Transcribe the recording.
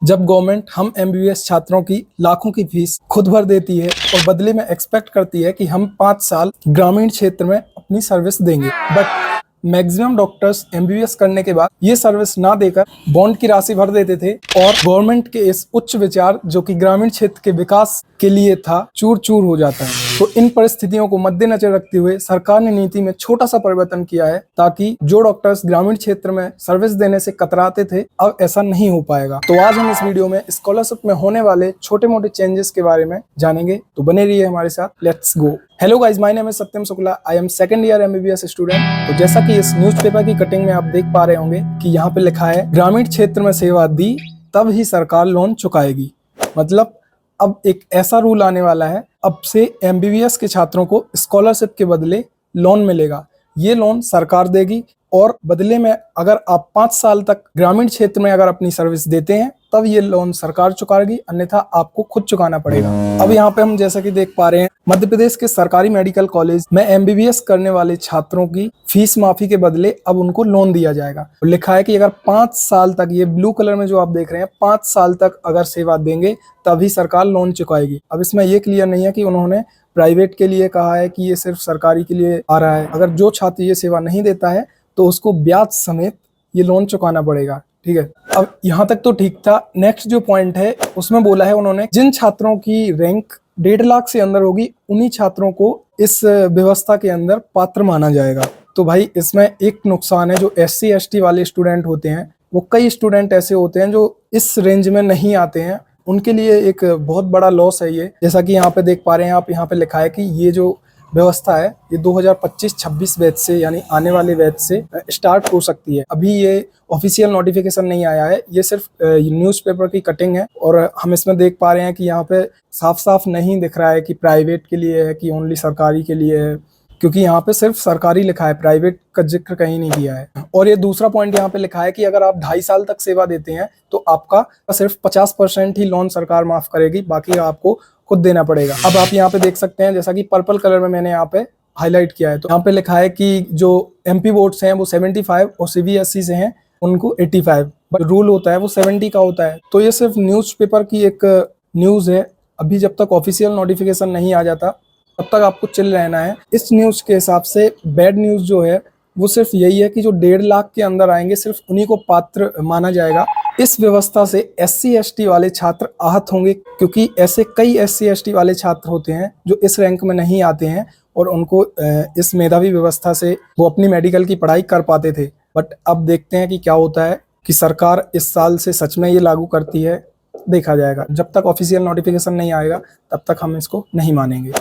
जब गवर्नमेंट हम एमबीबीएस छात्रों की लाखों की फीस खुद भर देती है और बदले में एक्सपेक्ट करती है कि हम 5 साल ग्रामीण क्षेत्र में अपनी सर्विस देंगे, बट मैक्सिमम डॉक्टर्स एमबीबीएस करने के बाद ये सर्विस ना देकर बॉन्ड की राशि भर देते थे और गवर्नमेंट के इस उच्च विचार जो कि ग्रामीण क्षेत्र के विकास के लिए था, चूर चूर हो जाता है। तो इन परिस्थितियों को मद्देनजर रखते हुए सरकार ने नीति में छोटा सा परिवर्तन किया है ताकि जो डॉक्टर्स ग्रामीण क्षेत्र में सर्विस देने से कतराते थे, अब ऐसा नहीं हो पाएगा। तो आज हम इस वीडियो में स्कॉलरशिप में होने वाले छोटे मोटे चेंजेस के बारे में जानेंगे, तो बने रहिए हमारे साथ। Let's go. Hello guys, my name is Satyam Shukla. I am second year MBBS student. तो जैसा कि इस न्यूज़पेपर की कटिंग में आप देख पा रहे होंगे कि यहाँ पे लिखा है ग्रामीण क्षेत्र में सेवा दी तब ही सरकार लोन चुकाएगी। मतलब अब एक ऐसा रूल आने वाला है, अब से एमबीबीएस के छात्रों को स्कॉलरशिप के बदले लोन मिलेगा। ये लोन सरकार देगी और बदले में अगर आप 5 साल तक ग्रामीण क्षेत्र में अगर अपनी सर्विस देते हैं तब ये लोन सरकार चुकाएगी, अन्यथा आपको खुद चुकाना पड़ेगा। अब यहाँ पे हम जैसा कि देख पा रहे हैं, मध्य प्रदेश के सरकारी मेडिकल कॉलेज में एमबीबीएस करने वाले छात्रों की फीस माफी के बदले अब उनको लोन दिया जाएगा। लिखा है कि अगर 5 साल तक, ये ब्लू कलर में जो आप देख रहे हैं, 5 साल तक अगर सेवा देंगे तभी सरकार लोन चुकाएगी। अब इसमें ये क्लियर नहीं है कि उन्होंने प्राइवेट के लिए कहा है कि ये सिर्फ सरकारी के लिए आ रहा है। अगर जो छात्र ये सेवा नहीं देता है तो उसको ब्याज समेत ये लोन चुकाना पड़ेगा। ठीक है, अब यहाँ तक तो ठीक था। नेक्स्ट जो पॉइंट है उसमें बोला है उन्होंने, जिन छात्रों की रैंक 1.5 लाख से अंदर होगी उन्हीं छात्रों को इस व्यवस्था के अंदर पात्र माना जाएगा। तो भाई इसमें एक नुकसान है, जो SC ST वाले स्टूडेंट होते हैं, वो कई स्टूडेंट ऐसे होते हैं जो इस रेंज में नहीं आते हैं, उनके लिए एक बहुत बड़ा लॉस है ये। जैसा कि यहाँ पे देख पा रहे हैं आप, यहाँ पे लिखा है कि ये जो व्यवस्था है ये 2025-26 बैच से, यानी आने वाले बैच से स्टार्ट हो सकती है। अभी ये ऑफिशियल नोटिफिकेशन नहीं आया है, ये सिर्फ न्यूज़पेपर की कटिंग है। और हम इसमें देख पा रहे हैं कि यहाँ पे साफ साफ नहीं दिख रहा है कि प्राइवेट के लिए है कि ओनली सरकारी के लिए है, क्योंकि यहाँ पे सिर्फ सरकारी लिखा है, प्राइवेट का जिक्र कहीं नहीं किया है। और ये दूसरा पॉइंट यहाँ पे लिखा है कि अगर आप 2.5 साल तक सेवा देते हैं तो आपका सिर्फ 50% ही लोन सरकार माफ करेगी, बाकी आपको खुद देना पड़ेगा। अब आप यहाँ पे देख सकते हैं, जैसा कि पर्पल कलर में मैंने यहाँ पे हाईलाइट किया है, तो यहाँ पे लिखा है कि जो MP बोर्ड्स हैं वो 75 और CBSE से हैं उनको 85, बट रूल होता है वो 70 का होता है। तो ये सिर्फ न्यूज़पेपर की एक न्यूज़ है। अभी जब तक ऑफिशियल नोटिफिकेशन नहीं आ जाता तब तक आपको चिल रहना है। इस न्यूज़ के हिसाब से बैड न्यूज़ जो है वो सिर्फ यही है कि जो 1.5 लाख के अंदर आएंगे सिर्फ उन्हीं को पात्र माना जाएगा। इस व्यवस्था से SC ST वाले छात्र आहत होंगे, क्योंकि ऐसे कई SC ST वाले छात्र होते हैं जो इस रैंक में नहीं आते हैं और उनको इस मेधावी व्यवस्था से वो अपनी मेडिकल की पढ़ाई कर पाते थे। बट अब देखते हैं कि क्या होता है, कि सरकार इस साल से सच में ये लागू करती है, देखा जाएगा। जब तक ऑफिशियल नोटिफिकेशन नहीं आएगा तब तक हम इसको नहीं मानेंगे।